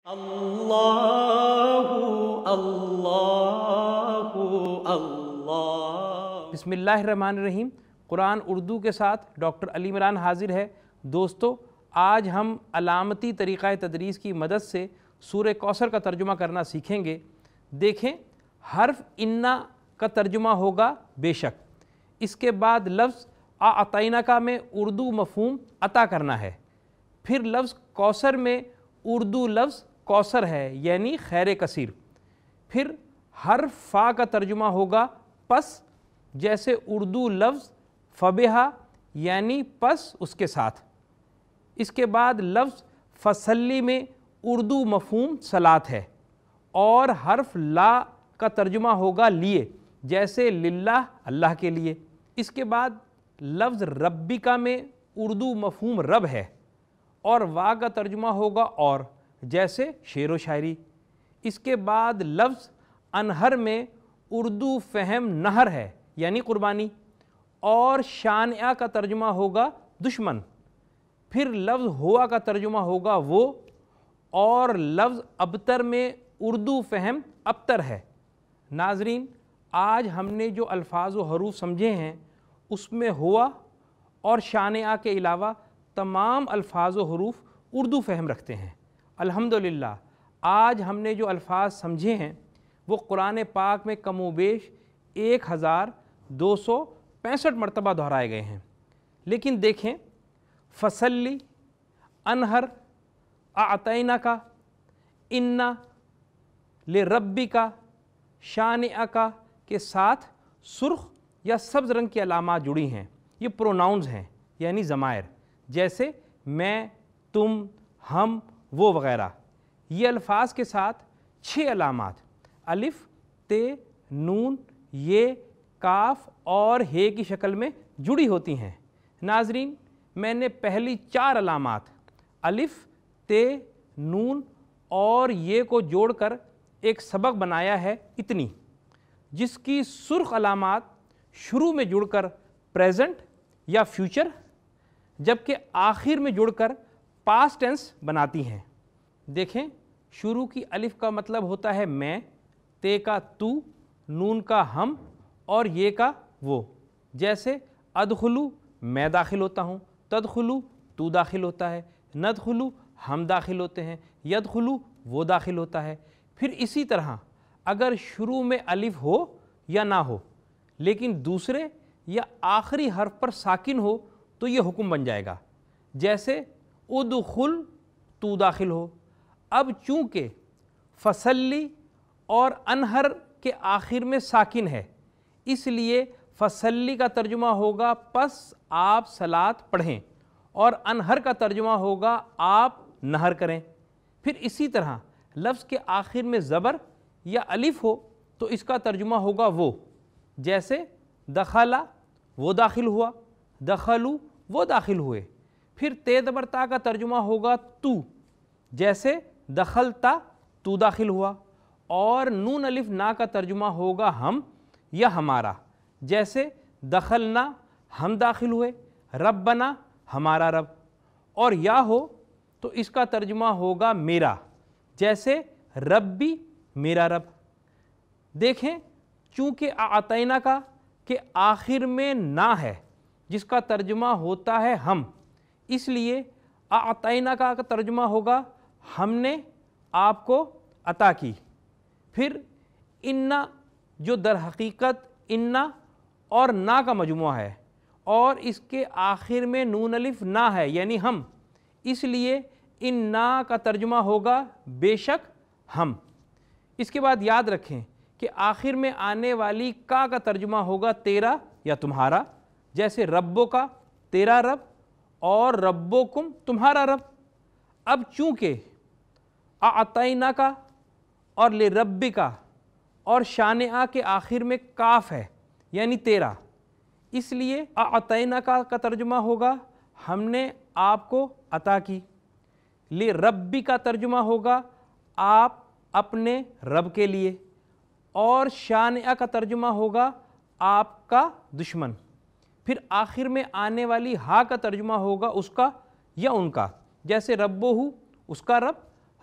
اللہ اللہ اللہ۔ بسم اللہ الرحمن الرحیم۔ قرآن اردو کے ساتھ ڈاکٹر علی عمران حاضر ہے۔ دوستو، آج ہم علامتی طریقہ تدریس کی مدد سے سورہ کوثر کا ترجمہ کرنا سیکھیں گے۔ دیکھیں، حرف انا کا ترجمہ ہوگا بے شک، اس کے بعد لفظ اعطیناکا میں اردو مفہوم عطا کرنا ہے، پھر لفظ کوثر میں اردو لفظ کوثر ہے یعنی خیر کثیر، پھر حرف فا کا ترجمہ ہوگا پس، جیسے اردو لفظ فبہا یعنی پس اس کے ساتھ، اس کے بعد لفظ فصلی میں اردو مفہوم صلاۃ ہے، اور حرف لا کا ترجمہ ہوگا لیے، جیسے للہ اللہ کے لیے، اس کے بعد لفظ ربکا میں اردو مفہوم رب ہے، اور وا کا ترجمہ ہوگا اور، جیسے شعر و شاعری، اس کے بعد لفظ انہر میں اردو فہم نہر ہے یعنی قربانی، اور شانعہ کا ترجمہ ہوگا دشمن، پھر لفظ ہوا کا ترجمہ ہوگا وہ، اور لفظ ابتر میں اردو فہم ابتر ہے۔ ناظرین، آج ہم نے جو الفاظ و حروف سمجھے ہیں اس میں ہوا اور شانعہ کے علاوہ تمام الفاظ و حروف اردو فہم رکھتے ہیں۔ الحمدللہ آج ہم نے جو الفاظ سمجھے ہیں وہ قرآن پاک میں کم و بیش 1265 مرتبہ دہرائے گئے ہیں، لیکن دیکھیں، فصلی، انہر، اعطیناکا، انا، لربکا، شانعکا کے ساتھ سرخ یا سبز رنگ کی علامات جڑی ہیں۔ یہ پروناؤنز ہیں یعنی ضمائر، جیسے میں، تم، ہم، وہ وغیرہ۔ یہ الفاظ کے ساتھ 6 علامات الف، تے، نون، یہ، کاف اور ہے کی شکل میں جڑی ہوتی ہیں۔ ناظرین، میں نے پہلی 4 علامات الف، تے، نون اور یہ کو جوڑ کر ایک سبق بنایا ہے اتنی، جس کی سرخ علامات شروع میں جڑ کر پریزنٹ یا فیوچر، جبکہ آخر میں جڑ کر پاسٹ ٹینس بناتی ہیں۔ دیکھیں، شروع کی الف کا مطلب ہوتا ہے میں، تے کا تو، نون کا ہم اور یہ کا وہ، جیسے ادخلو میں داخل ہوتا ہوں، تدخلو تو داخل ہوتا ہے، ندخلو ہم داخل ہوتے ہیں، یدخلو وہ داخل ہوتا ہے۔ پھر اسی طرح اگر شروع میں الف ہو یا نہ ہو لیکن دوسرے یا آخری حرف پر ساکن ہو تو یہ حکم بن جائے گا، جیسے ادخل تو داخل ہو۔ اب چونکہ فصلی اور انہر کے آخر میں ساکن ہے، اس لیے فصلی کا ترجمہ ہوگا پس آپ صلاۃ پڑھیں، اور انہر کا ترجمہ ہوگا آپ نہر کریں۔ پھر اسی طرح لفظ کے آخر میں زبر یا الف ہو تو اس کا ترجمہ ہوگا وہ، جیسے دخلا وہ داخل ہوا، دخلو وہ داخل ہوئے۔ پھر تے زبر تا کا ترجمہ ہوگا تو، جیسے دخلتا تو داخل ہوا، اور نون الف نا کا ترجمہ ہوگا ہم یا ہمارا، جیسے دخلنا ہم داخل ہوئے، ربنا ہمارا رب، اور یا ہو تو اس کا ترجمہ ہوگا میرا، جیسے ربی میرا رب۔ دیکھیں، چونکہ اعطیناکا کے آخر میں نا ہے جس کا ترجمہ ہوتا ہے ہم، اس لیے اعطیناکا کا ترجمہ ہوگا ہم نے آپ کو عطا کی۔ پھر انا، جو در حقیقت انا اور نا کا مجموعہ ہے، اور اس کے آخر میں نون الف نا ہے یعنی ہم، اس لیے انا کا ترجمہ ہوگا بے شک ہم۔ اس کے بعد یاد رکھیں کہ آخر میں آنے والی کا ترجمہ ہوگا تیرا یا تمہارا، جیسے ربو کا تیرا رب اور ربکم تمہارا رب۔ اب چونکہ اعطیناکا اور لربکا اور شانعہ کے آخر میں کاف ہے یعنی تیرا، اس لیے اعطیناکا کا ترجمہ ہوگا ہم نے آپ کو عطا کی، لربکا ترجمہ ہوگا آپ اپنے رب کے لیے، اور شانعہ کا ترجمہ ہوگا آپ کا دشمن۔ پھر آخر میں آنے والی ہا کا ترجمہ ہوگا اس کا یا ان کا، جیسے ربو اس کا رب،